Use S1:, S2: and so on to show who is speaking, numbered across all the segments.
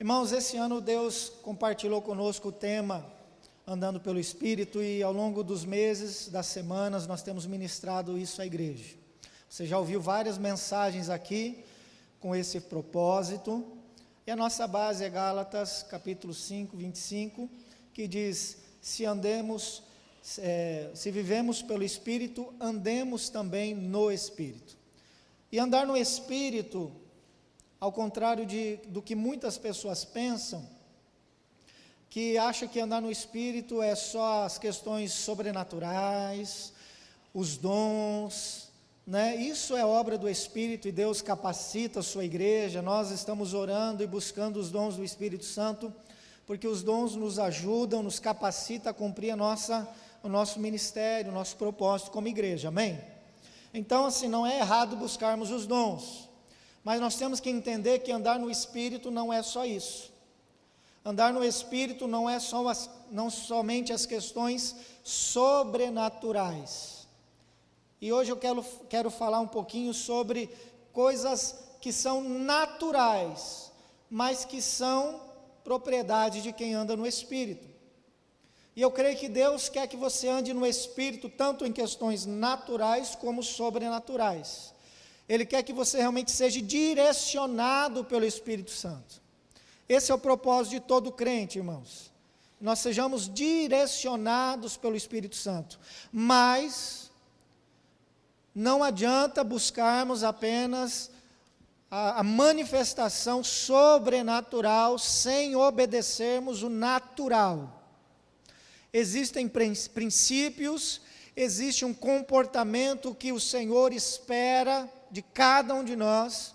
S1: Irmãos, esse ano Deus compartilhou conosco o tema Andando pelo Espírito, e ao longo dos meses, das semanas, nós temos ministrado isso à igreja. Você já ouviu várias mensagens aqui com esse propósito, e a nossa base é Gálatas capítulo 5, 25, que diz: se vivemos pelo Espírito, andemos também no Espírito. E andar no Espírito, ao contrário do que muitas pessoas pensam, que acham que andar no Espírito é só as questões sobrenaturais, os dons, né? Isso é obra do Espírito e Deus capacita a sua igreja. Nós estamos orando e buscando os dons do Espírito Santo, porque os dons nos ajudam, nos capacitam a cumprir o nosso ministério, o nosso propósito como igreja, amém? Então, assim, não é errado buscarmos os dons, mas nós temos que entender que andar no Espírito não é só isso. Andar no Espírito não é não somente as questões sobrenaturais. E hoje eu quero falar um pouquinho sobre coisas que são naturais, mas que são propriedade de quem anda no Espírito. E eu creio que Deus quer que você ande no Espírito, tanto em questões naturais como sobrenaturais. Ele quer que você realmente seja direcionado pelo Espírito Santo. Esse é o propósito de todo crente, irmãos. Nós sejamos direcionados pelo Espírito Santo. Mas não adianta buscarmos apenas a manifestação sobrenatural sem obedecermos o natural. Existem princípios, existe um comportamento que o Senhor espera de cada um de nós,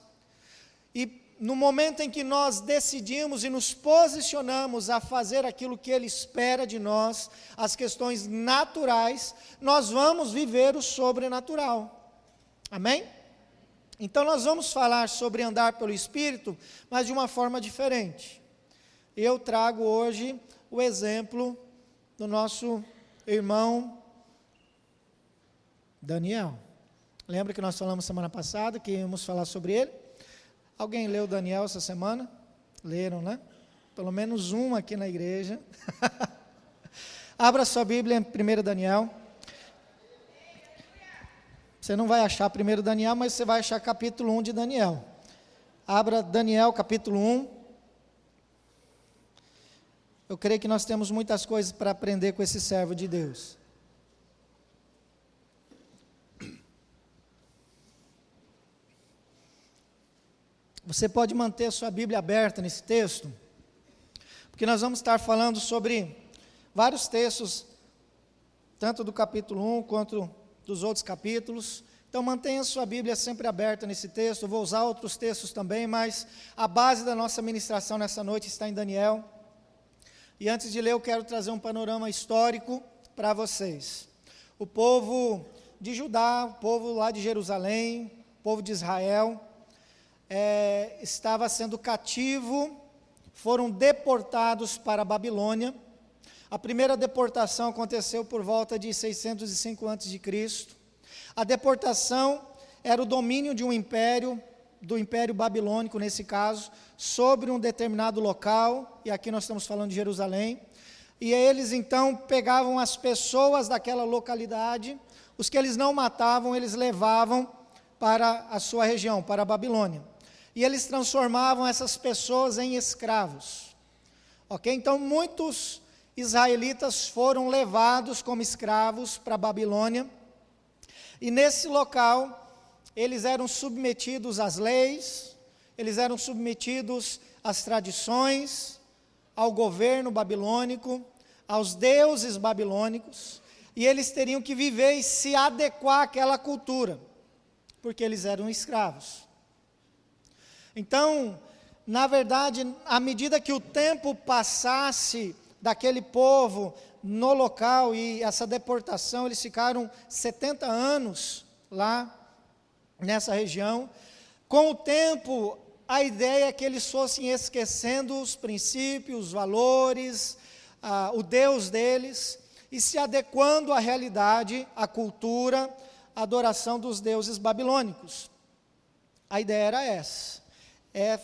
S1: e no momento em que nós decidimos e nos posicionamos a fazer aquilo que Ele espera de nós, as questões naturais, nós vamos viver o sobrenatural, amém? Então nós vamos falar sobre andar pelo Espírito, mas de uma forma diferente. Eu trago hoje o exemplo do nosso irmão Daniel. Lembra que nós falamos semana passada que íamos falar sobre ele? Alguém leu Daniel essa semana? Leram, né? Pelo menos um aqui na igreja. Abra sua Bíblia em 1 Daniel. Você não vai achar 1 Daniel, mas você vai achar capítulo 1 de Daniel. Abra Daniel capítulo 1. Eu creio que nós temos muitas coisas para aprender com esse servo de Deus. Você pode manter a sua Bíblia aberta nesse texto, porque nós vamos estar falando sobre vários textos, tanto do capítulo 1 quanto dos outros capítulos. Então mantenha a sua Bíblia sempre aberta nesse texto. Eu vou usar outros textos também, mas a base da nossa ministração nessa noite está em Daniel. E antes de ler, eu quero trazer um panorama histórico para vocês. O povo de Judá, o povo lá de Jerusalém, o povo de Israel, estava sendo cativo, foram deportados para a Babilônia. A primeira deportação aconteceu por volta de 605 a.C. A deportação era o domínio de um império, do Império Babilônico nesse caso, sobre um determinado local, e aqui nós estamos falando de Jerusalém, e eles então pegavam as pessoas daquela localidade, os que eles não matavam, eles levavam para a sua região, para a Babilônia. E eles transformavam essas pessoas em escravos. Ok? Então, muitos israelitas foram levados como escravos para a Babilônia. E nesse local, eles eram submetidos às leis, eles eram submetidos às tradições, ao governo babilônico, aos deuses babilônicos. E eles teriam que viver e se adequar àquela cultura, porque eles eram escravos. Então, na verdade, à medida que o tempo passasse daquele povo no local, e essa deportação, eles ficaram 70 anos lá nessa região, com o tempo, a ideia é que eles fossem esquecendo os princípios, os valores, o Deus deles, e se adequando à realidade, à cultura, à adoração dos deuses babilônicos. A ideia era essa.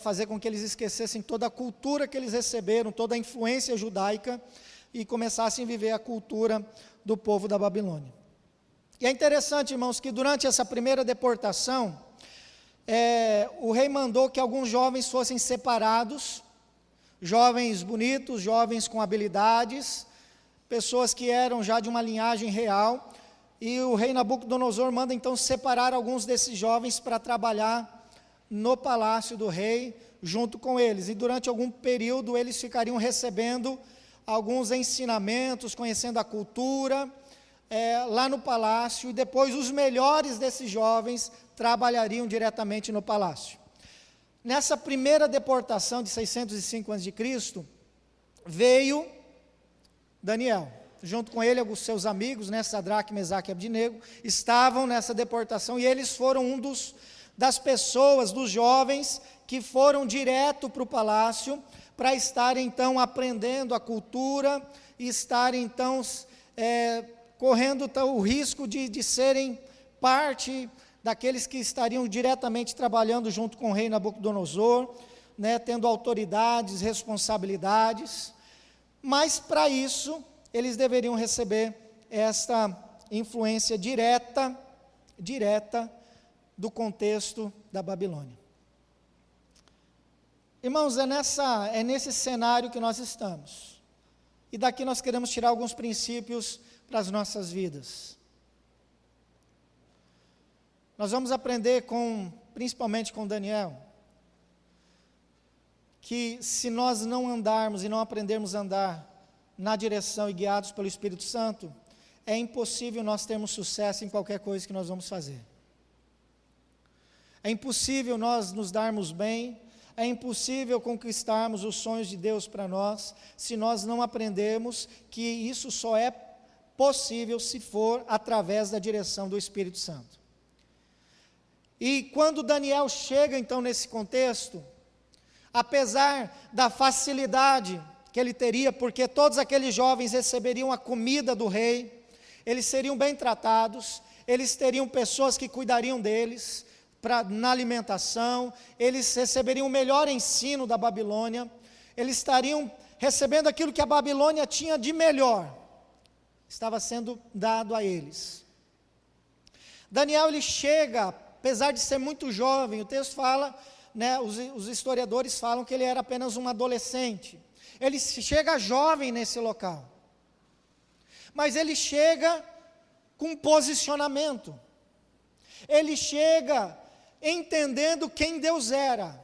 S1: fazer com que eles esquecessem toda a cultura que eles receberam, toda a influência judaica, e começassem a viver a cultura do povo da Babilônia. E é interessante, irmãos, que durante essa primeira deportação, o rei mandou que alguns jovens fossem separados, jovens bonitos, jovens com habilidades, pessoas que eram já de uma linhagem real, e o rei Nabucodonosor manda então separar alguns desses jovens para trabalhar no palácio do rei, junto com eles, e durante algum período eles ficariam recebendo alguns ensinamentos, conhecendo a cultura, lá no palácio, e depois os melhores desses jovens trabalhariam diretamente no palácio. Nessa primeira deportação de 605 a.C., veio Daniel, junto com ele, alguns seus amigos, Sadraque, Mesaque e Abdinego, estavam nessa deportação, e eles foram das pessoas, dos jovens, que foram direto para o palácio, para estarem então aprendendo a cultura, e estarem então correndo o risco de serem parte daqueles que estariam diretamente trabalhando junto com o rei Nabucodonosor, tendo autoridades, responsabilidades, mas para isso eles deveriam receber esta influência direta do contexto da Babilônia. Irmãos, é nesse cenário que nós estamos, e daqui nós queremos tirar alguns princípios para as nossas vidas. Nós vamos aprender principalmente com Daniel, que se nós não andarmos e não aprendermos a andar na direção e guiados pelo Espírito Santo, é impossível nós termos sucesso em qualquer coisa que nós vamos fazer. É impossível nós nos darmos bem, é impossível conquistarmos os sonhos de Deus para nós, se nós não aprendermos que isso só é possível se for através da direção do Espírito Santo. E quando Daniel chega então nesse contexto, apesar da facilidade que ele teria, porque todos aqueles jovens receberiam a comida do rei, eles seriam bem tratados, eles teriam pessoas que cuidariam deles, na alimentação, eles receberiam o melhor ensino da Babilônia, eles estariam recebendo aquilo que a Babilônia tinha de melhor, estava sendo dado a eles. Daniel, ele chega, apesar de ser muito jovem, o texto fala, os historiadores falam que ele era apenas um adolescente, ele chega jovem nesse local, mas ele chega com posicionamento, ele chega entendendo quem Deus era,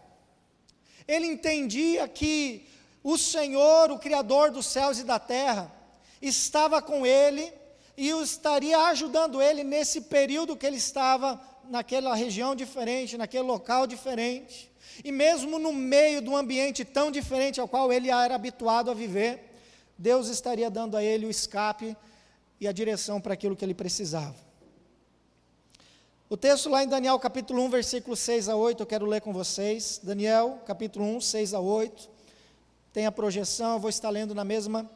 S1: ele entendia que o Senhor, o Criador dos céus e da terra, estava com ele, e estaria ajudando ele nesse período que ele estava naquela região diferente, naquele local diferente, e mesmo no meio de um ambiente tão diferente ao qual ele era habituado a viver, Deus estaria dando a ele o escape e a direção para aquilo que ele precisava. O texto lá em Daniel capítulo 1, versículo 6 a 8, eu quero ler com vocês. Daniel capítulo 1, 6 a 8, tem a projeção, eu vou estar lendo na mesma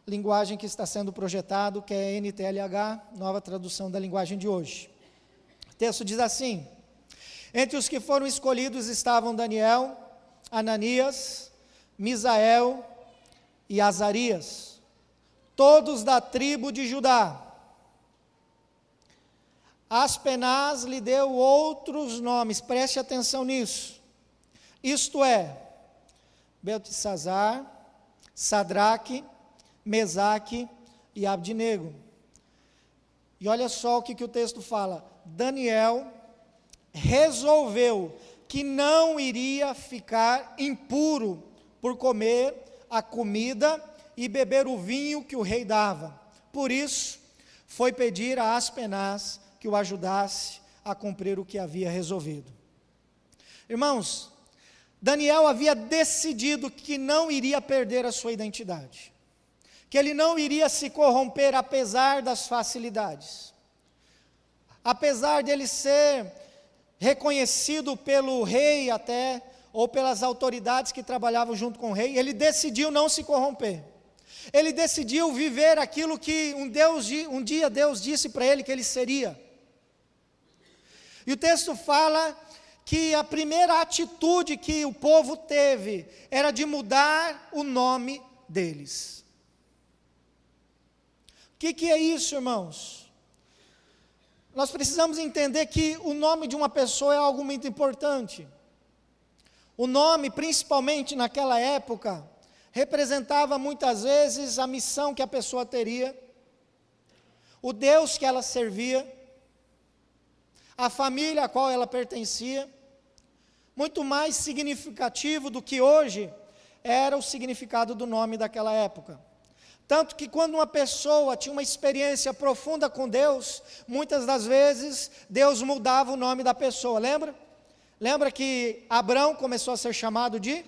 S1: linguagem que está sendo projetado, que é NTLH, nova tradução da linguagem de hoje. O texto diz assim: entre os que foram escolhidos estavam Daniel, Ananias, Misael e Azarias, todos da tribo de Judá. Aspenaz lhe deu outros nomes, preste atenção nisso, isto é, Beltesazar, Sadraque, Mesaque e Abdinego. E olha só o que o texto fala: Daniel resolveu que não iria ficar impuro por comer a comida e beber o vinho que o rei dava. Por isso, foi pedir a Aspenaz que o ajudasse a cumprir o que havia resolvido. Irmãos, Daniel havia decidido que não iria perder a sua identidade, que ele não iria se corromper apesar das facilidades, apesar dele ser reconhecido pelo rei até, ou pelas autoridades que trabalhavam junto com o rei, ele decidiu não se corromper, ele decidiu viver aquilo que um dia Deus disse para ele que ele seria. E o texto fala que a primeira atitude que o povo teve era de mudar o nome deles. O que é isso, irmãos? Nós precisamos entender que o nome de uma pessoa é algo muito importante. O nome, principalmente naquela época, representava muitas vezes a missão que a pessoa teria, o Deus que ela servia, a família a qual ela pertencia. Muito mais significativo do que hoje era o significado do nome daquela época. Tanto que quando uma pessoa tinha uma experiência profunda com Deus, muitas das vezes Deus mudava o nome da pessoa, lembra? Lembra que Abrão começou a ser chamado de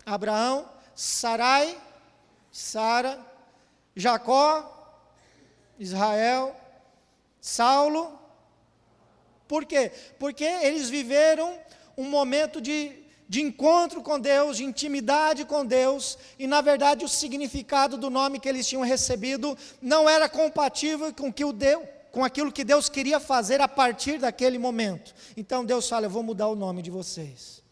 S1: Abraão, Sarai, Sara, Jacó, Israel, Saulo. Por quê? Porque eles viveram um momento de encontro com Deus, de intimidade com Deus, e na verdade o significado do nome que eles tinham recebido não era compatível com aquilo que Deus queria fazer a partir daquele momento. Então Deus fala: eu vou mudar o nome de vocês,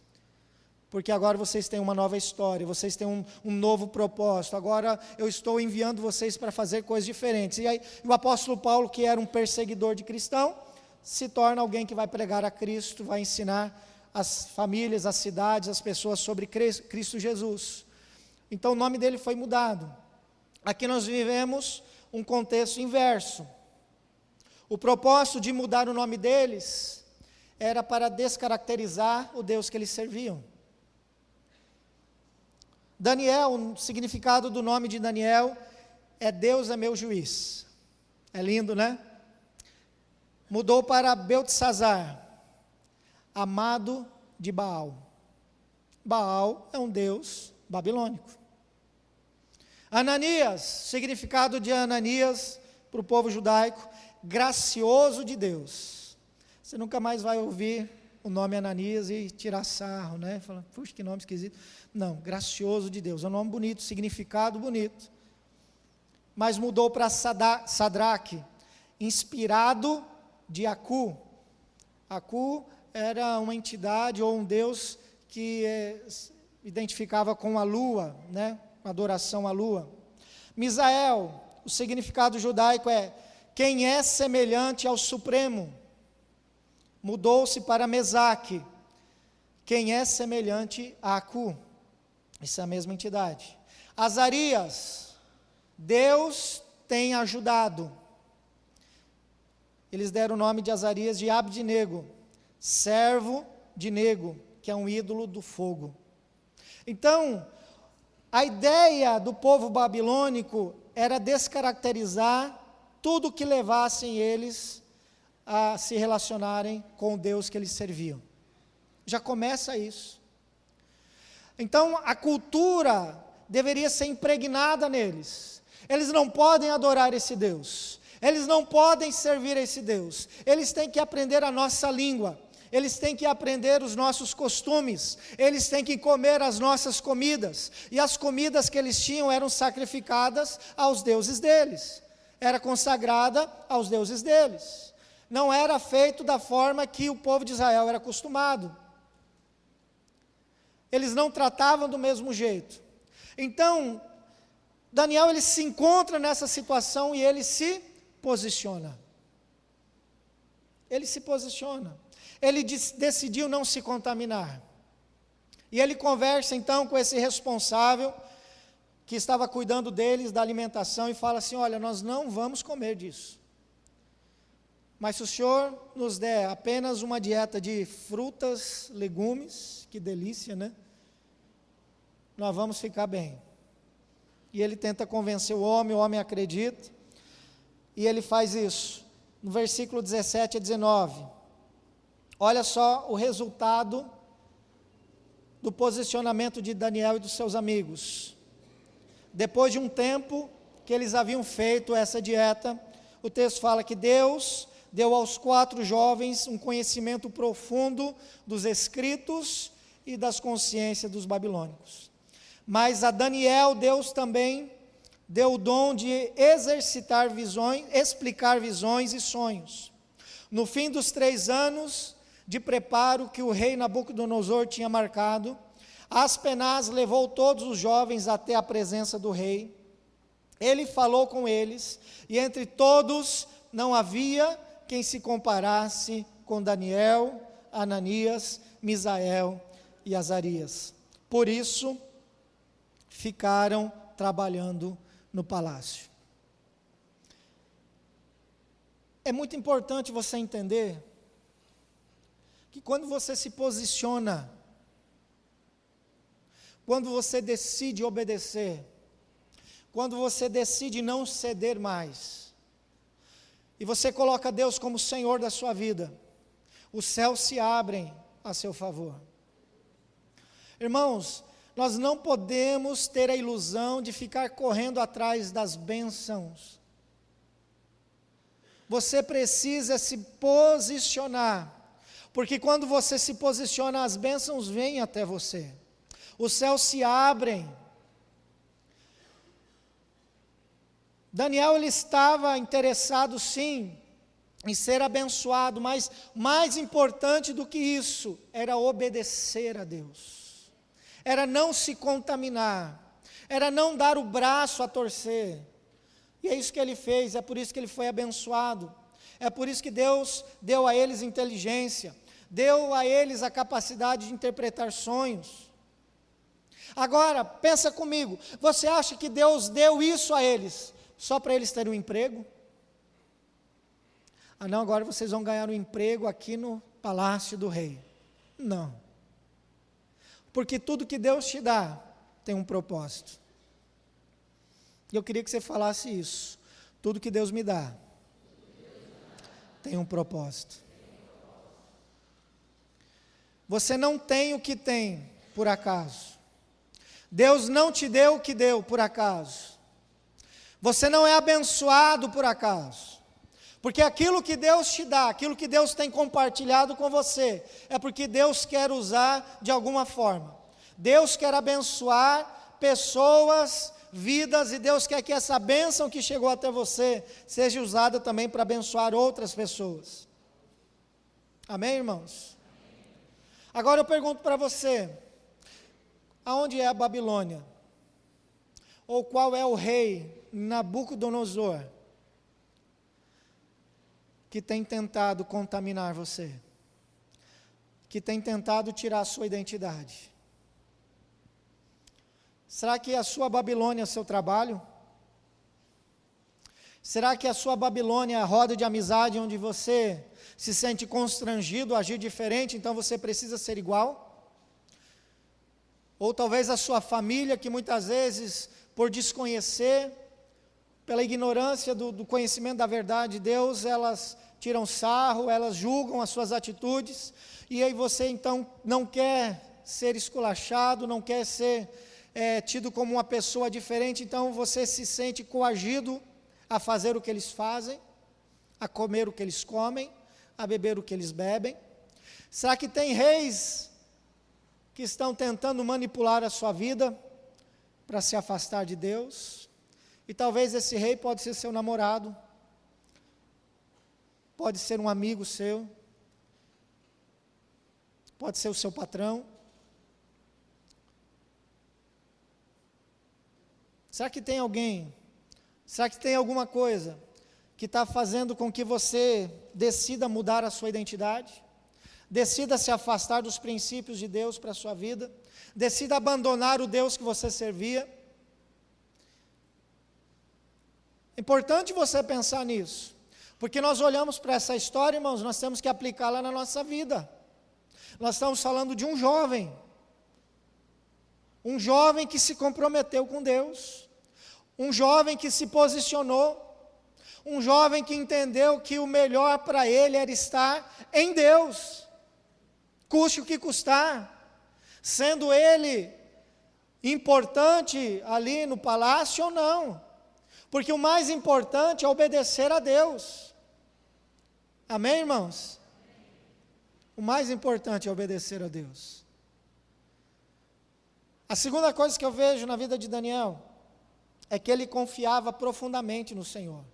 S1: porque agora vocês têm uma nova história, vocês têm um novo propósito, agora eu estou enviando vocês para fazer coisas diferentes. E aí o apóstolo Paulo, que era um perseguidor de cristão, se torna alguém que vai pregar a Cristo, vai ensinar as famílias, as cidades, as pessoas sobre Cristo Jesus. Então o nome dele foi mudado. Aqui nós vivemos um contexto inverso. O propósito de mudar o nome deles era para descaracterizar o Deus que eles serviam. Daniel, o significado do nome de Daniel é Deus é meu juiz. É lindo, né? Mudou para Beltesazar, amado de Baal. Baal é um deus babilônico. Ananias, significado de Ananias para o povo judaico, gracioso de Deus. Você nunca mais vai ouvir o nome Ananias e tirar sarro, né? Falando, puxa, que nome esquisito. Não, gracioso de Deus, é um nome bonito, significado bonito. Mas mudou para Sadraque, inspirado de Acu. Acu era uma entidade ou um deus que identificava com a lua, né? Adoração à lua. Misael, o significado judaico é quem é semelhante ao Supremo. Mudou-se para Mesaque, quem é semelhante a Acu. Isso é a mesma entidade. Azarias, Deus tem ajudado. Eles deram o nome de Azarias de Abdinego, servo de Nego, que é um ídolo do fogo. Então, a ideia do povo babilônico era descaracterizar tudo que levassem eles a se relacionarem com o Deus que eles serviam. Já começa isso. Então, a cultura deveria ser impregnada neles. Eles não podem adorar esse Deus. Eles não podem servir a esse Deus. Eles têm que aprender a nossa língua. Eles têm que aprender os nossos costumes. Eles têm que comer as nossas comidas. E as comidas que eles tinham eram sacrificadas aos deuses deles. Era consagrada aos deuses deles. Não era feito da forma que o povo de Israel era acostumado. Eles não tratavam do mesmo jeito. Então, Daniel ele se encontra nessa situação e ele se posiciona. Ele se posiciona. Ele decidiu não se contaminar. E ele conversa então com esse responsável que estava cuidando deles, da alimentação, e fala assim: olha, nós não vamos comer disso. Mas se o senhor nos der apenas uma dieta de frutas, legumes, que delícia, né? Nós vamos ficar bem. E ele tenta convencer o homem acredita, e ele faz isso. No versículo 17 a 19, olha só o resultado do posicionamento de Daniel e dos seus amigos. Depois de um tempo que eles haviam feito essa dieta, o texto fala que Deus deu aos 4 jovens um conhecimento profundo dos escritos e das consciências dos babilônicos. Mas a Daniel, Deus também deu o dom de explicar visões e sonhos. No fim dos 3 anos, de preparo que o rei Nabucodonosor tinha marcado, Aspenaz levou todos os jovens até a presença do rei. Ele falou com eles, e entre todos não havia quem se comparasse com Daniel, Ananias, Misael e Azarias. Por isso, ficaram trabalhando no palácio. É muito importante você entender que quando você se posiciona, quando você decide obedecer, quando você decide não ceder mais, e você coloca Deus como Senhor da sua vida, os céus se abrem a seu favor. Irmãos, nós não podemos ter a ilusão de ficar correndo atrás das bênçãos. Você precisa se posicionar, porque quando você se posiciona, as bênçãos vêm até você. Os céus se abrem. Daniel, ele estava interessado sim em ser abençoado, mas mais importante do que isso, era obedecer a Deus, era não se contaminar, era não dar o braço a torcer, e é isso que ele fez, é por isso que ele foi abençoado, é por isso que Deus deu a eles inteligência, deu a eles a capacidade de interpretar sonhos. Agora, pensa comigo, você acha que Deus deu isso a eles só para eles terem um emprego? Ah não, agora vocês vão ganhar um emprego aqui no palácio do rei. Não. Porque tudo que Deus te dá tem um propósito. E eu queria que você falasse isso. Tudo que Deus me dá tem um propósito. Você não tem o que tem por acaso. Deus não te deu o que deu por acaso. Você não é abençoado por acaso. Porque aquilo que Deus te dá, aquilo que Deus tem compartilhado com você, é porque Deus quer usar de alguma forma. Deus quer abençoar pessoas, vidas, e Deus quer que essa bênção que chegou até você seja usada também para abençoar outras pessoas. Amém, irmãos? Agora eu pergunto para você, aonde é a Babilônia? Ou qual é o rei Nabucodonosor que tem tentado contaminar você, que tem tentado tirar a sua identidade? Será que a sua Babilônia é o seu trabalho? Será que a sua Babilônia é a roda de amizade onde você se sente constrangido a agir diferente, então você precisa ser igual? Ou talvez a sua família, que muitas vezes, por desconhecer, pela ignorância do conhecimento da verdade de Deus, elas tiram sarro, elas julgam as suas atitudes, e aí você então não quer ser esculachado, não quer ser tido como uma pessoa diferente, então você se sente coagido a fazer o que eles fazem, a comer o que eles comem, a beber o que eles bebem. Será que tem reis que estão tentando manipular a sua vida para se afastar de Deus? E talvez esse rei pode ser seu namorado, pode ser um amigo seu, pode ser o seu patrão. Será que tem alguém, será que tem alguma coisa que está fazendo com que você decida mudar a sua identidade? Decida se afastar dos princípios de Deus para a sua vida, decida abandonar o Deus que você servia. É importante você pensar nisso, porque nós olhamos para essa história, irmãos, nós temos que aplicá-la na nossa vida. Nós estamos falando de um jovem que se comprometeu com Deus, um jovem que se posicionou, um jovem que entendeu que o melhor para ele era estar em Deus, custe o que custar, sendo ele importante ali no palácio ou não. Porque o mais importante é obedecer a Deus. Amém, irmãos? O mais importante é obedecer a Deus. A segunda coisa que eu vejo na vida de Daniel é que ele confiava profundamente no Senhor.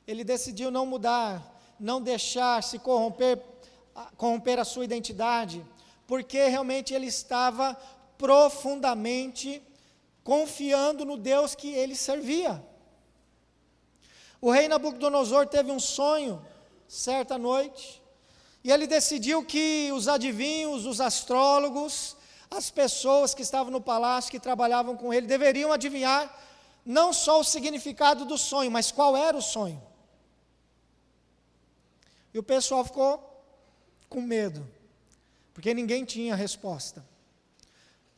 S1: Ele decidiu não mudar, não deixar se corromper corromper a sua identidade, porque realmente ele estava profundamente confiando no Deus que ele servia. O rei Nabucodonosor teve um sonho, certa noite, e ele decidiu que os adivinhos, os astrólogos, as pessoas que estavam no palácio, que trabalhavam com ele, deveriam adivinhar não só o significado do sonho, mas qual era o sonho. E o pessoal ficou com medo, porque ninguém tinha resposta.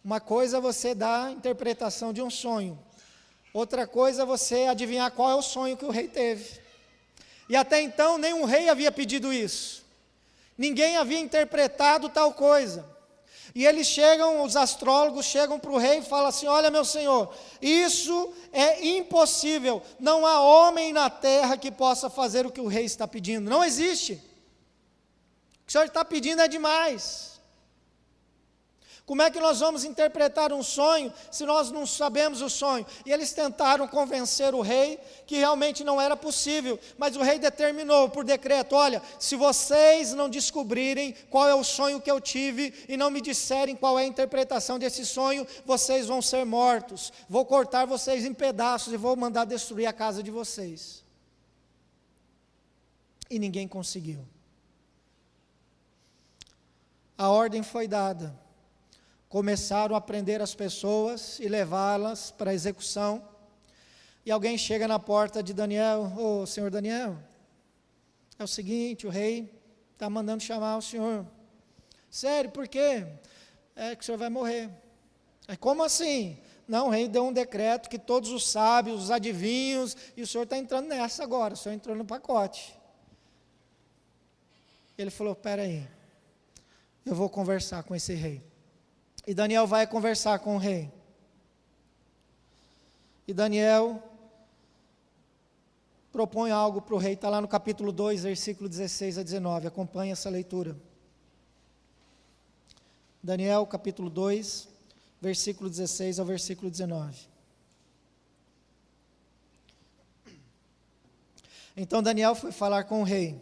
S1: Uma coisa é você dar a interpretação de um sonho, outra coisa é você adivinhar qual é o sonho que o rei teve. E até então nenhum rei havia pedido isso, ninguém havia interpretado tal coisa. E eles chegam, os astrólogos chegam para o rei e falam assim: olha, meu senhor, isso é impossível, não há homem na terra que possa fazer o que o rei está pedindo, não existe. O que o senhor está pedindo é demais. Como é que nós vamos interpretar um sonho se nós não sabemos o sonho? E eles tentaram convencer o rei que realmente não era possível, mas o rei determinou por decreto: olha, se vocês não descobrirem qual é o sonho que eu tive e não me disserem qual é a interpretação desse sonho, vocês vão ser mortos, vou cortar vocês em pedaços e vou mandar destruir a casa de vocês. E ninguém conseguiu. A ordem foi dada. Começaram a prender as pessoas e levá-las para a execução. E alguém chega na porta de Daniel: ô senhor Daniel, é o seguinte, o rei está mandando chamar o senhor. Sério, por quê? É que o senhor vai morrer. Como assim? Não, o rei deu um decreto que todos os sábios, os adivinhos, e o senhor está entrando nessa agora, o senhor entrou no pacote. Ele falou: espera aí, eu vou conversar com esse rei. E Daniel vai conversar com o rei. E Daniel propõe algo para o rei, está lá no capítulo 2, versículo 16 a 19, acompanhe essa leitura. Daniel, capítulo 2, versículo 16 ao versículo 19. Então Daniel foi falar com o rei,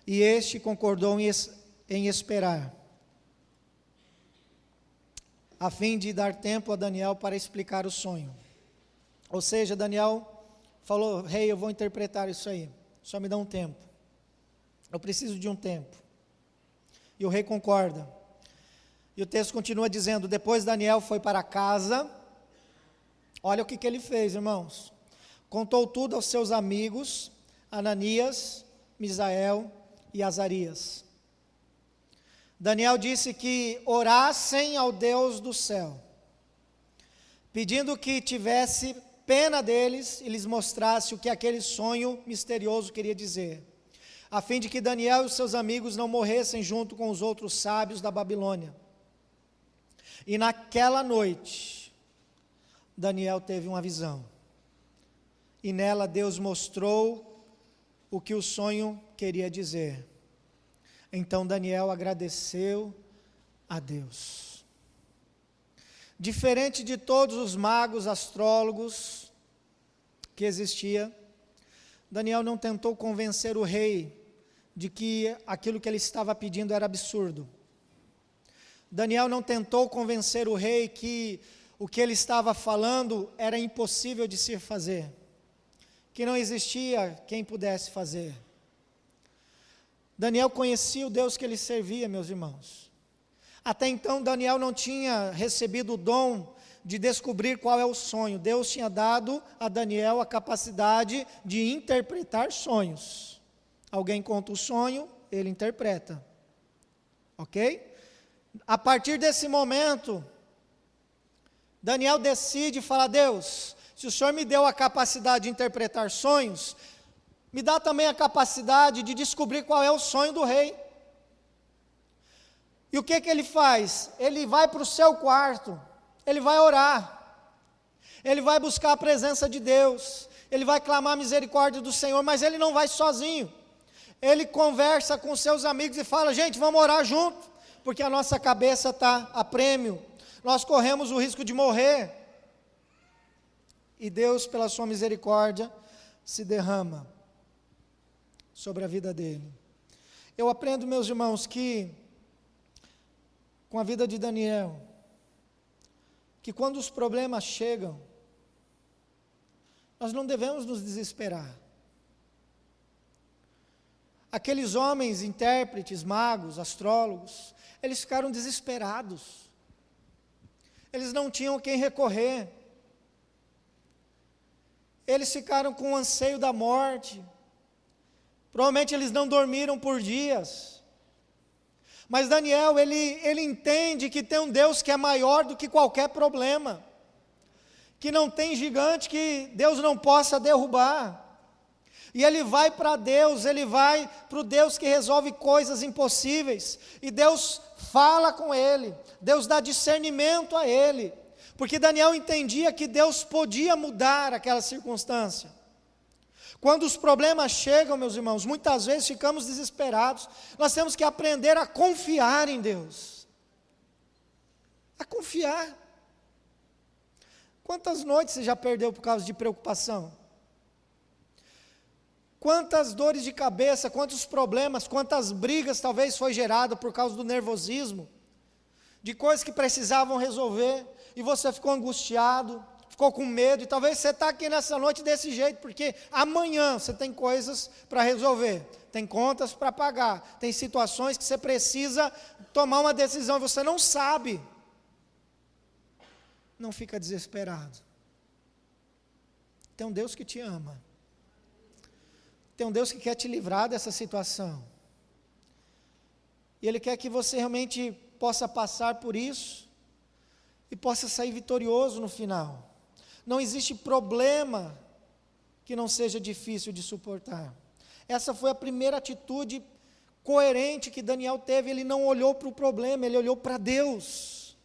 S1: e este concordou em esperar, a fim de dar tempo a Daniel para explicar o sonho. Ou seja, Daniel falou: rei, eu vou interpretar isso aí, só me dá um tempo, eu preciso de um tempo. E o rei concorda. E o texto continua dizendo: depois Daniel foi para casa. Olha o que ele fez, irmãos. Contou tudo aos seus amigos, Ananias, Misael e Azarias. Daniel disse que orassem ao Deus do céu, pedindo que tivesse pena deles e lhes mostrasse o que aquele sonho misterioso queria dizer, a fim de que Daniel e os seus amigos não morressem junto com os outros sábios da Babilônia. E naquela noite, Daniel teve uma visão, e nela Deus mostrou o que o sonho queria dizer. Então Daniel agradeceu a Deus. Diferente de todos os magos, astrólogos que existia, Daniel não tentou convencer o rei de que aquilo que ele estava pedindo era absurdo. Daniel não tentou convencer o rei que o que ele estava falando era impossível de se fazer, que não existia quem pudesse fazer. Daniel conhecia o Deus que ele servia, meus irmãos. Até então Daniel não tinha recebido o dom de descobrir qual é o sonho. Deus tinha dado a Daniel a capacidade de interpretar sonhos. Alguém conta o sonho, ele interpreta. Ok? A partir desse momento, Daniel decide falar: Deus, se o Senhor me deu a capacidade de interpretar sonhos, me dá também a capacidade de descobrir qual é o sonho do rei. E o que ele faz? Ele vai para o seu quarto, ele vai orar, ele vai buscar a presença de Deus, ele vai clamar a misericórdia do Senhor, mas ele não vai sozinho. Ele conversa com seus amigos e fala: gente, vamos orar junto, porque a nossa cabeça está a prêmio, nós corremos o risco de morrer. E Deus, pela sua misericórdia, se derrama sobre a vida dele. Eu aprendo, meus irmãos, que com a vida de Daniel, que quando os problemas chegam, nós não devemos nos desesperar. Aqueles homens, intérpretes, magos, astrólogos, eles ficaram desesperados. Eles não tinham quem recorrer. Eles ficaram com o anseio da morte. Provavelmente eles não dormiram por dias. Mas Daniel, ele entende que tem um Deus que é maior do que qualquer problema. Que não tem gigante que Deus não possa derrubar. E ele vai para Deus, ele vai para o Deus que resolve coisas impossíveis. E Deus fala com ele, Deus dá discernimento a ele. Porque Daniel entendia que Deus podia mudar aquela circunstância. Quando os problemas chegam, meus irmãos, muitas vezes ficamos desesperados. Nós temos que aprender a confiar em Deus. A confiar. Quantas noites você já perdeu por causa de preocupação? Quantas dores de cabeça, quantos problemas, quantas brigas talvez foi gerado por causa do nervosismo, de coisas que precisavam resolver, e você ficou angustiado, ficou com medo, e talvez você está aqui nessa noite desse jeito, porque amanhã você tem coisas para resolver, tem contas para pagar, tem situações que você precisa tomar uma decisão, e você não sabe. Não fica desesperado. Tem um Deus que te ama. Tem um Deus que quer te livrar dessa situação. E Ele quer que você realmente possa passar por isso e possa sair vitorioso no final. Não existe problema que não seja difícil de suportar. Essa foi a primeira atitude coerente que Daniel teve. Ele não olhou para o problema, ele olhou para Deus.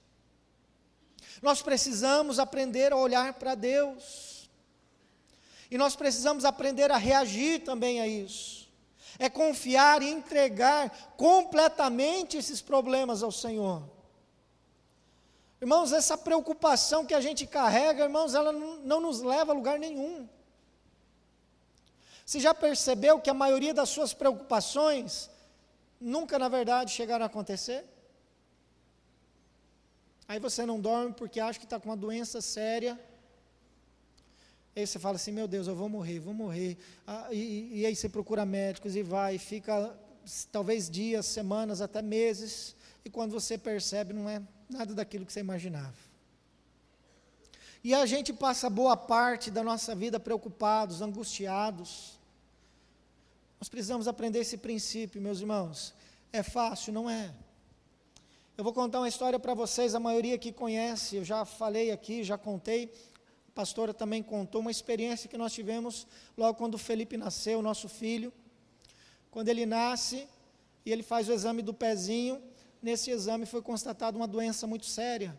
S1: Nós precisamos aprender a olhar para Deus. E nós precisamos aprender a reagir também a isso. É confiar e entregar completamente esses problemas ao Senhor. Irmãos, essa preocupação que a gente carrega, irmãos, ela não nos leva a lugar nenhum. Você já percebeu que a maioria das suas preocupações nunca, na verdade, chegaram a acontecer? Aí você não dorme porque acha que está com uma doença séria. Aí você fala assim, meu Deus, eu vou morrer. E aí você procura médicos e vai, e fica talvez dias, semanas, até meses, e quando você percebe, não é nada daquilo que você imaginava. E a gente passa boa parte da nossa vida preocupados, angustiados. Nós precisamos aprender esse princípio, meus irmãos. É fácil? Não é. Eu vou contar uma história para vocês, a maioria aqui conhece, eu já falei aqui, já contei. A pastora também contou uma experiência que nós tivemos logo quando o Felipe nasceu, nosso filho. Quando ele nasce e ele faz o exame do pezinho, nesse exame foi constatada uma doença muito séria,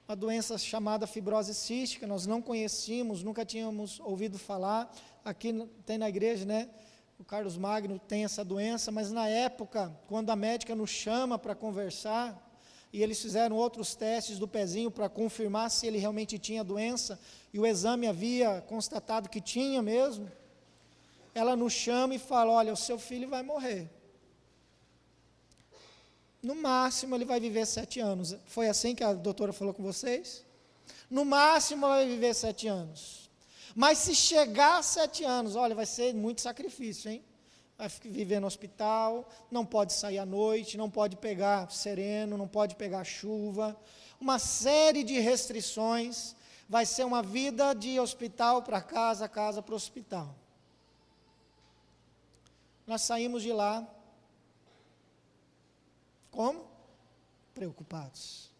S1: uma doença chamada fibrose cística. Nós não conhecíamos, nunca tínhamos ouvido falar. Aqui tem na igreja, né? O Carlos Magno tem essa doença, mas na época, quando a médica nos chama para conversar, e eles fizeram outros testes do pezinho para confirmar se ele realmente tinha a doença, e o exame havia constatado que tinha mesmo, ela nos chama e fala, olha, o seu filho vai morrer. No máximo ele vai viver 7 anos. Foi assim que a doutora falou com vocês? No máximo ele vai viver 7 anos. Mas se chegar a 7 anos, olha, vai ser muito sacrifício, hein? Vai viver no hospital, não pode sair à noite, não pode pegar sereno, não pode pegar chuva, uma série de restrições, vai ser uma vida de hospital para casa, casa para o hospital. Nós saímos de lá, como? Preocupados,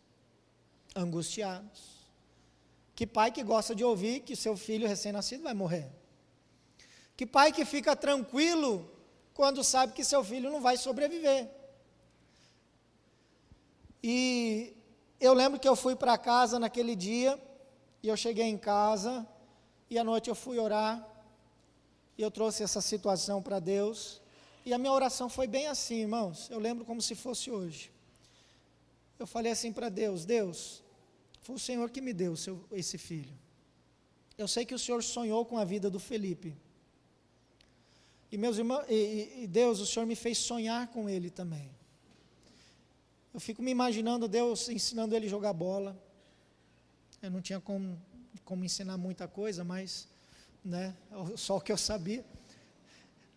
S1: angustiados. Que pai que gosta de ouvir que seu filho recém-nascido vai morrer? Que pai que fica tranquilo quando sabe que seu filho não vai sobreviver? E eu lembro que eu fui para casa naquele dia, e eu cheguei em casa, e à noite eu fui orar, e eu trouxe essa situação para Deus, e a minha oração foi bem assim, irmãos, eu lembro como se fosse hoje. Eu falei assim para Deus, Deus, foi o Senhor que me deu esse filho. Eu sei que o Senhor sonhou com a vida do Felipe. E meus irmãos, e Deus, o Senhor me fez sonhar com ele também. Eu fico me imaginando Deus ensinando ele a jogar bola. Eu não tinha como ensinar muita coisa, mas, né, só o que eu sabia.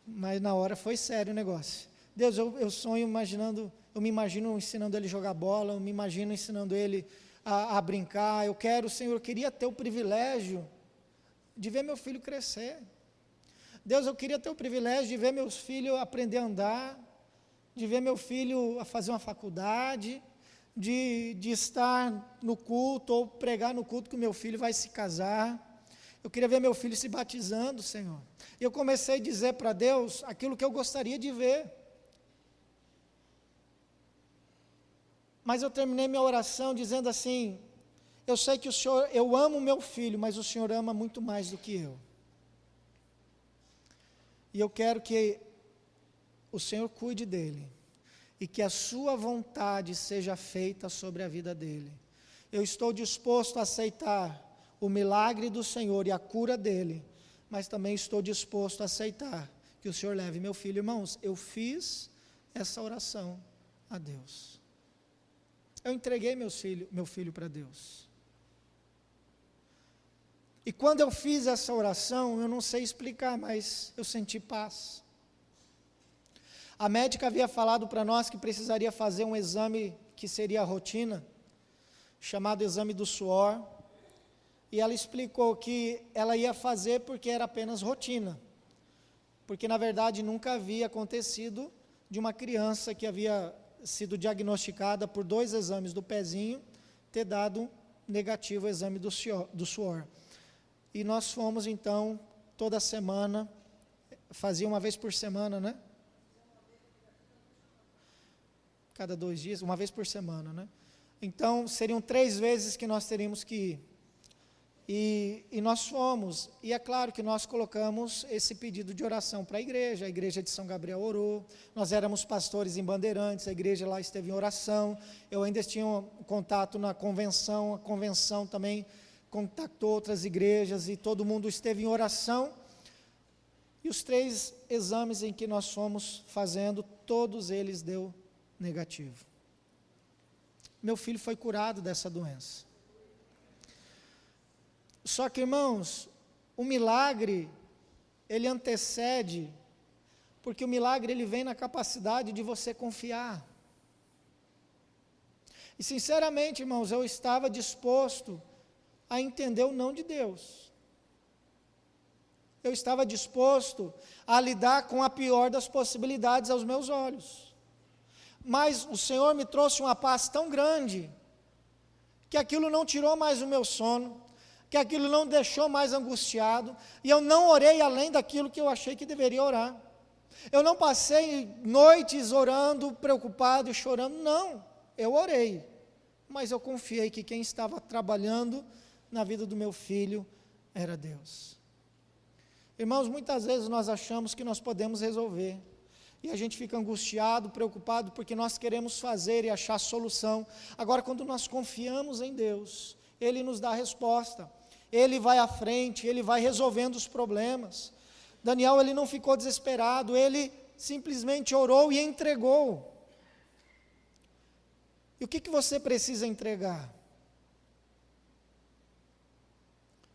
S1: Mas na hora foi sério o negócio. Deus, eu sonho imaginando, eu me imagino ensinando ele a jogar bola, eu me imagino ensinando ele a brincar. Senhor, eu queria ter o privilégio de ver meu filho crescer. Deus, eu queria ter o privilégio de ver meus filhos aprender a andar, de ver meu filho a fazer uma faculdade, de estar no culto ou pregar no culto que o meu filho vai se casar. Eu queria ver meu filho se batizando, Senhor. E eu comecei a dizer para Deus aquilo que eu gostaria de ver. Mas eu terminei minha oração dizendo assim: eu sei que o Senhor, eu amo meu filho, mas o Senhor ama muito mais do que eu. E eu quero que o Senhor cuide dele, e que a sua vontade seja feita sobre a vida dele. Eu estou disposto a aceitar o milagre do Senhor e a cura dele, mas também estou disposto a aceitar que o Senhor leve meu filho. Irmãos, eu fiz essa oração a Deus. Eu entreguei meu filho para Deus. E quando eu fiz essa oração, eu não sei explicar, mas eu senti paz. A médica havia falado para nós que precisaria fazer um exame que seria a rotina, chamado exame do suor, e ela explicou que ela ia fazer porque era apenas rotina, porque na verdade nunca havia acontecido de uma criança que havia sido diagnosticada por 2 exames do pezinho, ter dado negativo o exame do suor. E nós fomos então, toda semana, fazia uma vez por semana, né? Cada 2 dias, uma vez por semana, né? Então, seriam 3 vezes que nós teríamos que ir. E nós fomos, e é claro que nós colocamos esse pedido de oração para a igreja de São Gabriel orou, nós éramos pastores em Bandeirantes, a igreja lá esteve em oração, eu ainda tinha um contato na convenção, a convenção também contactou outras igrejas, e todo mundo esteve em oração, e os 3 exames em que nós fomos fazendo, todos eles deu negativo. Meu filho foi curado dessa doença. Só que, irmãos, o milagre, ele antecede, porque o milagre ele vem na capacidade de você confiar. E sinceramente, irmãos, eu estava disposto a entender o não de Deus. Eu estava disposto a lidar com a pior das possibilidades aos meus olhos. Mas o Senhor me trouxe uma paz tão grande, que aquilo não tirou mais o meu sono, que aquilo não deixou mais angustiado, e eu não orei além daquilo que eu achei que deveria orar. Eu não passei noites orando, preocupado e chorando, não, eu orei, mas eu confiei que quem estava trabalhando na vida do meu filho era Deus. Irmãos, muitas vezes nós achamos que nós podemos resolver, e a gente fica angustiado, preocupado, porque nós queremos fazer e achar solução. Agora, quando nós confiamos em Deus, Ele nos dá a resposta, Ele vai à frente, Ele vai resolvendo os problemas. Daniel, ele não ficou desesperado, ele simplesmente orou e entregou. E o que você precisa entregar?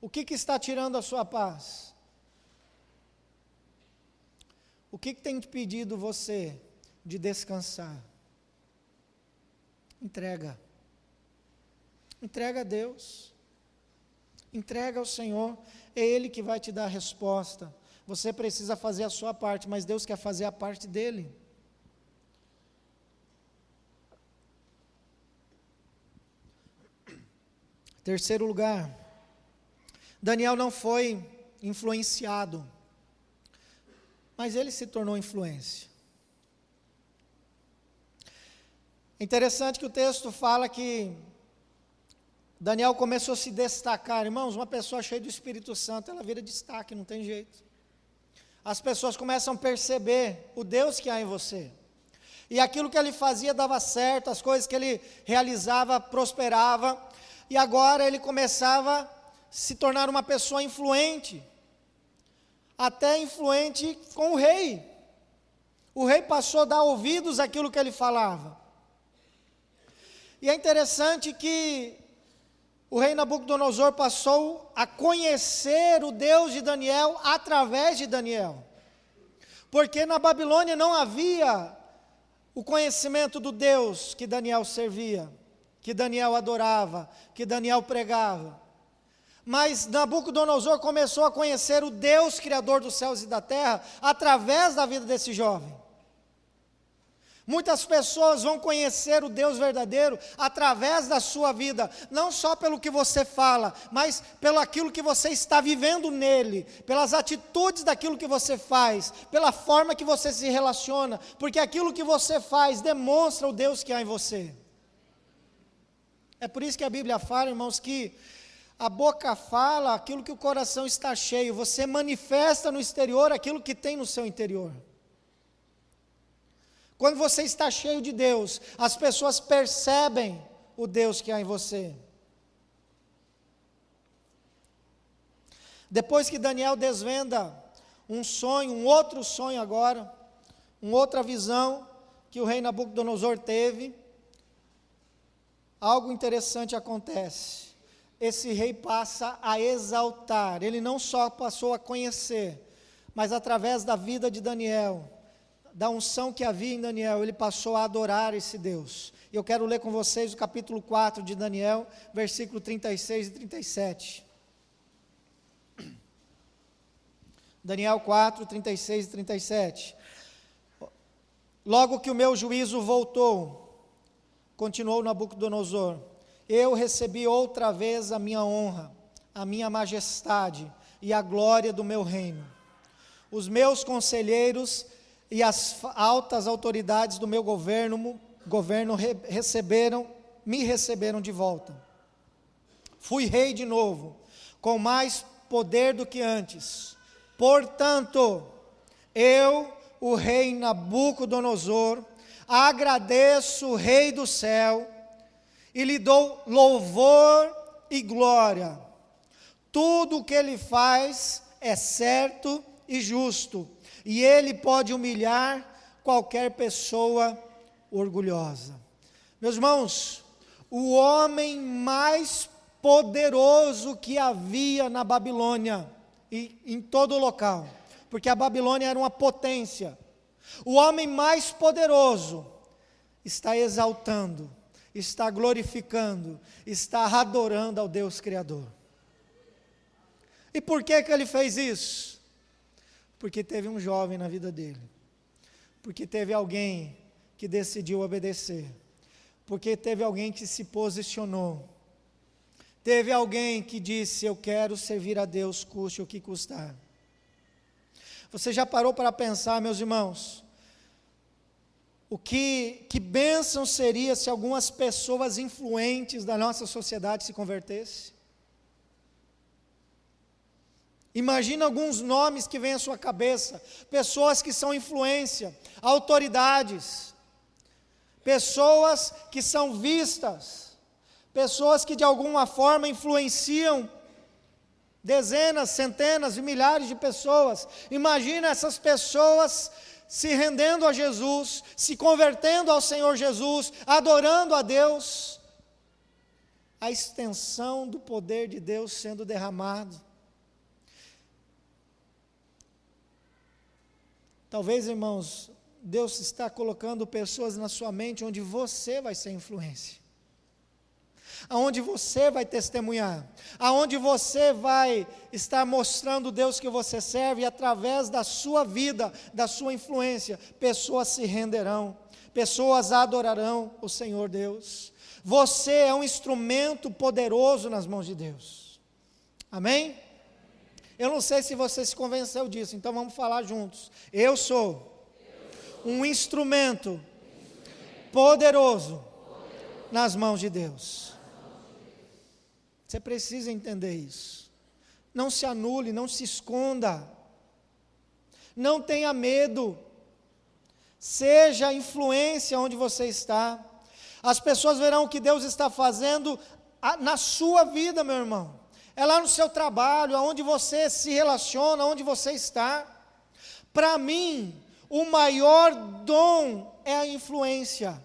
S1: O que está tirando a sua paz? O que tem impedido você de descansar? Entrega. Entrega a Deus. Entrega ao Senhor. É Ele que vai te dar a resposta. Você precisa fazer a sua parte, mas Deus quer fazer a parte dEle. Terceiro lugar, Daniel não foi influenciado, mas ele se tornou influência. É interessante que o texto fala que Daniel começou a se destacar. Irmãos, uma pessoa cheia do Espírito Santo, ela vira destaque, não tem jeito. As pessoas começam a perceber o Deus que há em você. E aquilo que ele fazia dava certo, as coisas que ele realizava prosperava. E agora ele começava a se tornar uma pessoa influente. até influente com o rei. O rei passou a dar ouvidos àquilo que ele falava. E é interessante que o rei Nabucodonosor passou a conhecer o Deus de Daniel através de Daniel. Porque na Babilônia não havia o conhecimento do Deus que Daniel servia, que Daniel adorava, que Daniel pregava. Mas Nabucodonosor começou a conhecer o Deus criador dos céus e da terra através da vida desse jovem. Muitas pessoas vão conhecer o Deus verdadeiro através da sua vida, não só pelo que você fala, mas pelo aquilo que você está vivendo nele, pelas atitudes daquilo que você faz, pela forma que você se relaciona, porque aquilo que você faz demonstra o Deus que há em você. É por isso que a Bíblia fala, irmãos, que a boca fala aquilo que o coração está cheio, você manifesta no exterior aquilo que tem no seu interior. Quando você está cheio de Deus, as pessoas percebem o Deus que há em você. Depois que Daniel desvenda um sonho, um outro sonho agora, uma outra visão que o rei Nabucodonosor teve, algo interessante acontece. Esse rei passa a exaltar, ele não só passou a conhecer, mas através da vida de Daniel, da unção que havia em Daniel, ele passou a adorar esse Deus. E eu quero ler com vocês o capítulo 4 de Daniel, versículo 36 e 37. Daniel 4, 36 e 37. Logo que o meu juízo voltou, continuou Nabucodonosor, eu recebi outra vez a minha honra, a minha majestade e a glória do meu reino. Os meus conselheiros e as altas autoridades do meu governo me receberam de volta. Fui rei de novo, com mais poder do que antes. Portanto, eu, o rei Nabucodonosor, agradeço o Rei do céu e lhe dou louvor e glória. Tudo o que ele faz é certo e justo, e ele pode humilhar qualquer pessoa orgulhosa. Meus irmãos, o homem mais poderoso que havia na Babilônia, e em todo o local, porque a Babilônia era uma potência, o homem mais poderoso está exaltando, está glorificando, está adorando ao Deus Criador. E por que ele fez isso? Porque teve um jovem na vida dele, porque teve alguém que decidiu obedecer, porque teve alguém que se posicionou, teve alguém que disse, eu quero servir a Deus, custe o que custar. Você já parou para pensar, meus irmãos, que bênção seria se algumas pessoas influentes da nossa sociedade se convertessem? Imagina alguns nomes que vêm à sua cabeça, pessoas que são influência, autoridades, pessoas que são vistas, pessoas que de alguma forma influenciam dezenas, centenas e milhares de pessoas. Imagina essas pessoas se rendendo a Jesus, se convertendo ao Senhor Jesus, adorando a Deus, a extensão do poder de Deus sendo derramado. Talvez, irmãos, Deus está colocando pessoas na sua mente onde você vai ser influência, aonde você vai testemunhar, aonde você vai estar mostrando o Deus que você serve, e através da sua vida, da sua influência, pessoas se renderão, pessoas adorarão o Senhor Deus. Você é um instrumento poderoso nas mãos de Deus. Amém? Eu não sei se você se convenceu disso, então vamos falar juntos. Eu sou um instrumento poderoso nas mãos de Deus. Você precisa entender isso. Não se anule, não se esconda. Não tenha medo. Seja influência onde você está. As pessoas verão o que Deus está fazendo na sua vida, meu irmão. é lá no seu trabalho, aonde você se relaciona, aonde você está. Para mim, o maior dom é a influência.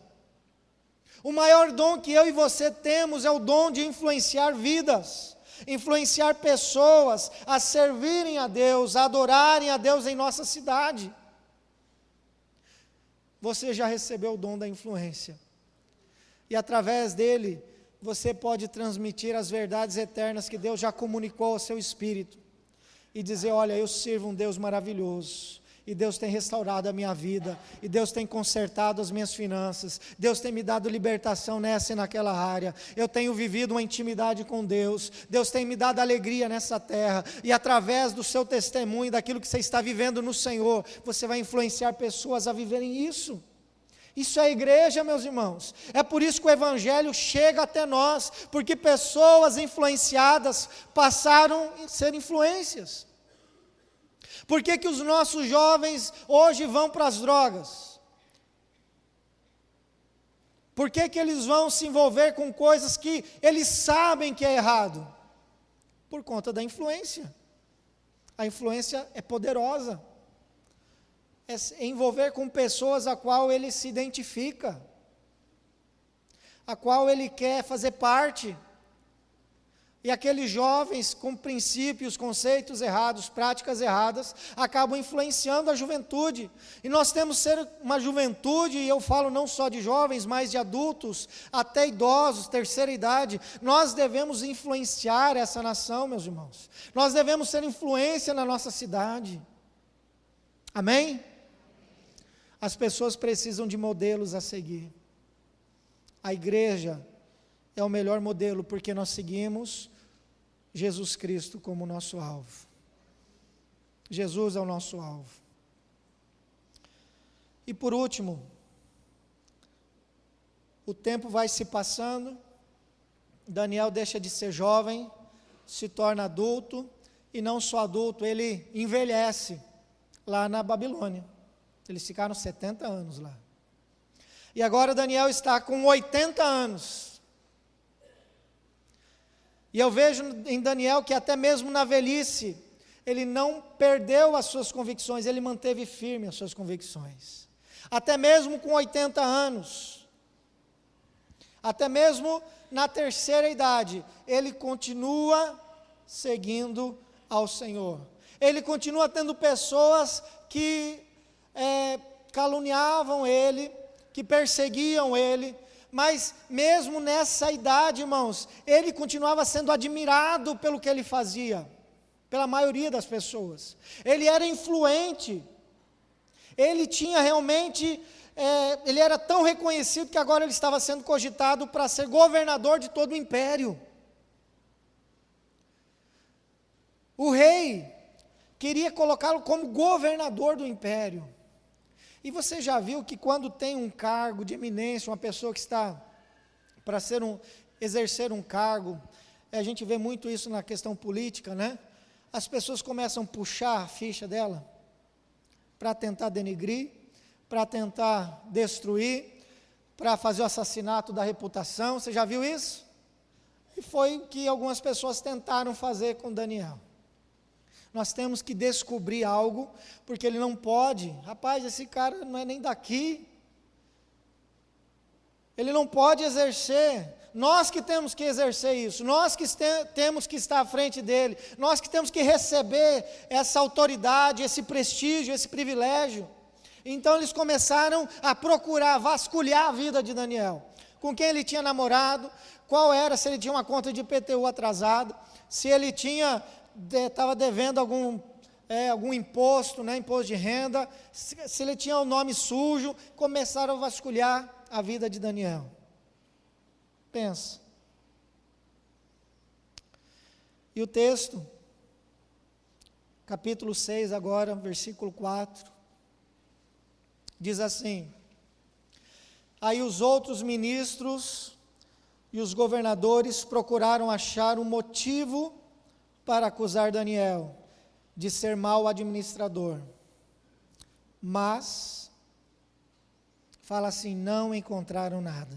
S1: O maior dom que eu e você temos é o dom de influenciar vidas, influenciar pessoas a servirem a Deus, a adorarem a Deus em nossa cidade. Você já recebeu o dom da influência. E através dele, você pode transmitir as verdades eternas que Deus já comunicou ao seu espírito. E dizer, olha, eu sirvo um Deus maravilhoso. E Deus tem restaurado a minha vida. E Deus tem consertado as minhas finanças. Deus tem me dado libertação nessa e naquela área. Eu tenho vivido uma intimidade com Deus. Deus tem me dado alegria nessa terra. E através do seu testemunho, daquilo que você está vivendo no Senhor, você vai influenciar pessoas a viverem isso. Isso é igreja, meus irmãos. É por isso que o Evangelho chega até nós, porque pessoas influenciadas passaram a ser influências. Por que que os nossos jovens hoje vão para as drogas? Por que que eles vão se envolver com coisas que eles sabem que é errado? Por conta da influência. A influência é poderosa. É envolver com pessoas a qual ele se identifica, a qual ele quer fazer parte. E aqueles jovens com princípios, conceitos errados, práticas erradas, acabam influenciando a juventude. E nós temos que ser uma juventude, e eu falo não só de jovens, mas de adultos, até idosos, terceira idade. Nós devemos influenciar essa nação, meus irmãos. Nós devemos ser influência na nossa cidade. Amém? As pessoas precisam de modelos a seguir. A igreja é o melhor modelo, porque nós seguimos Jesus Cristo como nosso alvo. Jesus é o nosso alvo. E por último, o tempo vai se passando, Daniel deixa de ser jovem, se torna adulto, e não só adulto, ele envelhece lá na Babilônia. Eles ficaram 70 anos lá. E agora Daniel está com 80 anos. E eu vejo em Daniel que até mesmo na velhice, ele não perdeu as suas convicções, ele manteve firme as suas convicções. Até mesmo com 80 anos, até mesmo na terceira idade, ele continua seguindo ao Senhor. Ele continua tendo pessoas que caluniavam ele, que perseguiam ele, mas mesmo nessa idade, irmãos, ele continuava sendo admirado pelo que ele fazia, pela maioria das pessoas. Ele era influente, ele tinha realmente, ele era tão reconhecido que agora ele estava sendo cogitado para ser governador de todo o império. O rei queria colocá-lo como governador do império. E você já viu que quando tem um cargo de eminência, uma pessoa que está para exercer um cargo, a gente vê muito isso na questão política, né? As pessoas começam a puxar a ficha dela para tentar denegrir, para tentar destruir, para fazer o assassinato da reputação. Você já viu isso? E foi o que algumas pessoas tentaram fazer com Daniel. Nós temos que descobrir algo, porque ele não pode. Rapaz, esse cara não é nem daqui. Ele não pode exercer. Nós que temos que exercer isso. Nós que temos que estar à frente dele. Nós que temos que receber essa autoridade, esse prestígio, esse privilégio. Então eles começaram a procurar, vasculhar a vida de Daniel. Com quem ele tinha namorado, qual era, se ele tinha uma conta de IPTU atrasada, se ele estava devendo algum imposto, né, imposto de renda, se ele tinha o nome sujo. Começaram a vasculhar a vida de Daniel. Pensa. E o texto, capítulo 6 agora, versículo 4, diz assim: aí os outros ministros e os governadores procuraram achar um motivo para acusar Daniel de ser mau administrador. Mas, fala assim, não encontraram nada.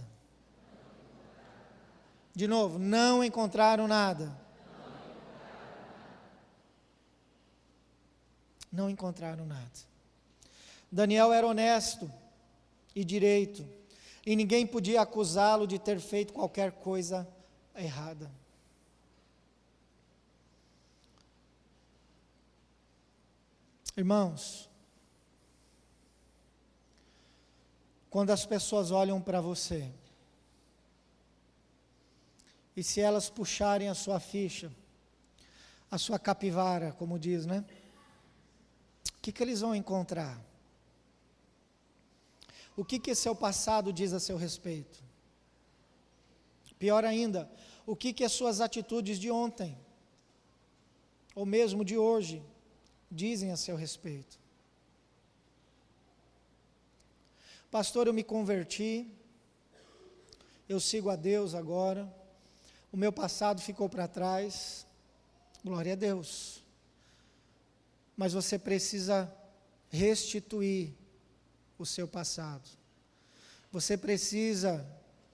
S1: De novo, não encontraram nada. Não encontraram nada. Daniel era honesto e direito, e ninguém podia acusá-lo de ter feito qualquer coisa errada. Irmãos, quando as pessoas olham para você, e se elas puxarem a sua ficha, a sua capivara, como diz, né? O que eles vão encontrar? O que seu passado diz a seu respeito? Pior ainda, o que as suas atitudes de ontem, ou mesmo de hoje, dizem a seu respeito? Pastor, eu me converti, eu sigo a Deus agora, o meu passado ficou para trás, glória a Deus. Mas você precisa restituir o seu passado. Você precisa,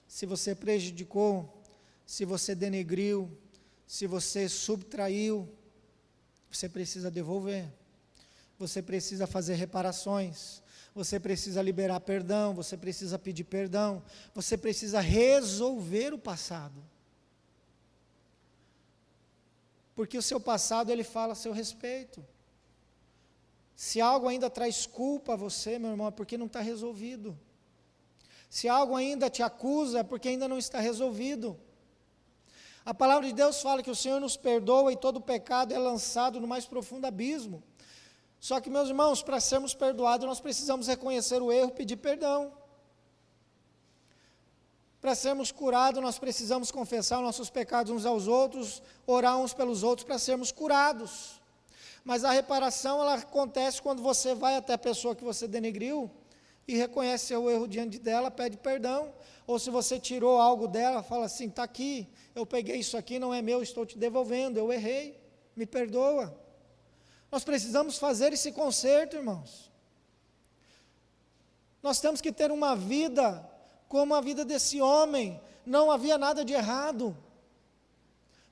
S1: se você prejudicou, se você denegriu, se você subtraiu, você precisa devolver. Você precisa fazer reparações. Você precisa liberar perdão, você precisa pedir perdão, você precisa resolver o passado. Porque o seu passado, ele fala a seu respeito. Se algo ainda traz culpa a você, meu irmão, é porque não está resolvido. Se algo ainda te acusa, é porque ainda não está resolvido. A palavra de Deus fala que o Senhor nos perdoa e todo pecado é lançado no mais profundo abismo. Só que, meus irmãos, para sermos perdoados, nós precisamos reconhecer o erro e pedir perdão. Para sermos curados, nós precisamos confessar os nossos pecados uns aos outros, orar uns pelos outros para sermos curados. Mas a reparação, ela acontece quando você vai até a pessoa que você denegriu e reconhece seu erro diante dela, pede perdão. Ou se você tirou algo dela, fala assim, está aqui, eu peguei isso aqui, não é meu, estou te devolvendo, eu errei, me perdoa. Nós precisamos fazer esse conserto, irmãos. Nós temos que ter uma vida como a vida desse homem, não havia nada de errado,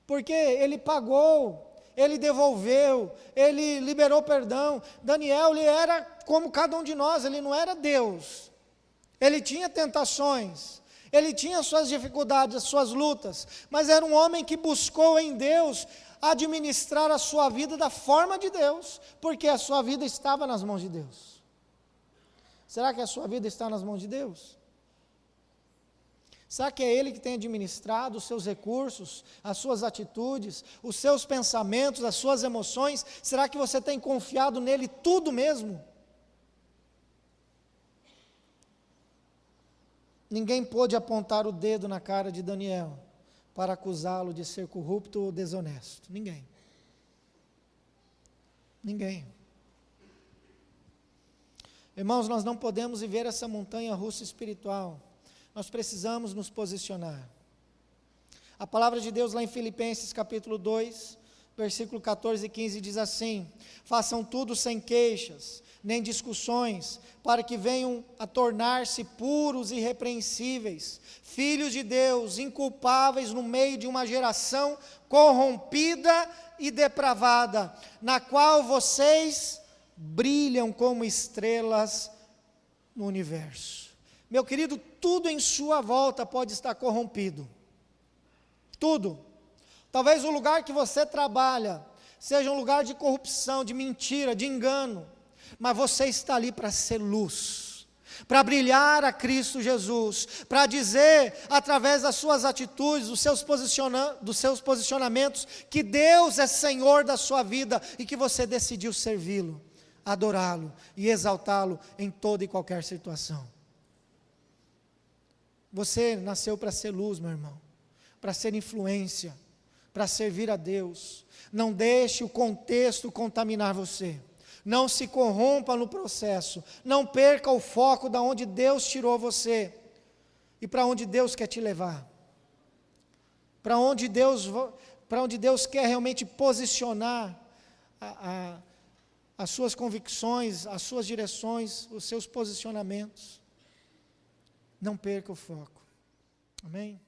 S1: porque ele pagou, ele devolveu, ele liberou perdão. Daniel, ele era como cada um de nós, ele não era Deus, ele tinha tentações, ele tinha suas dificuldades, as suas lutas, mas era um homem que buscou em Deus administrar a sua vida da forma de Deus, porque a sua vida estava nas mãos de Deus. Será que a sua vida está nas mãos de Deus? Será que é Ele que tem administrado os seus recursos, as suas atitudes, os seus pensamentos, as suas emoções? Será que você tem confiado nele tudo mesmo? Ninguém pôde apontar o dedo na cara de Daniel para acusá-lo de ser corrupto ou desonesto. Ninguém. Ninguém. Irmãos, nós não podemos viver essa montanha russa espiritual. Nós precisamos nos posicionar. A palavra de Deus lá em Filipenses capítulo 2, versículo 14 e 15 diz assim: façam tudo sem queixas, nem discussões, para que venham a tornar-se puros e irrepreensíveis, filhos de Deus, inculpáveis no meio de uma geração corrompida e depravada, na qual vocês brilham como estrelas no universo. Meu querido, tudo em sua volta pode estar corrompido. Tudo. Talvez o lugar que você trabalha seja um lugar de corrupção, de mentira, de engano, mas você está ali para ser luz, para brilhar a Cristo Jesus, para dizer, através das suas atitudes, dos seus posicionamentos, que Deus é Senhor da sua vida e que você decidiu servi-lo, adorá-lo e exaltá-lo em toda e qualquer situação. Você nasceu para ser luz, meu irmão, para ser influência, para servir a Deus. Não deixe o contexto contaminar você. Não se corrompa no processo. Não perca o foco de onde Deus tirou você e para onde Deus quer te levar. Para onde Deus quer realmente posicionar as suas convicções, as suas direções, os seus posicionamentos. Não perca o foco. Amém?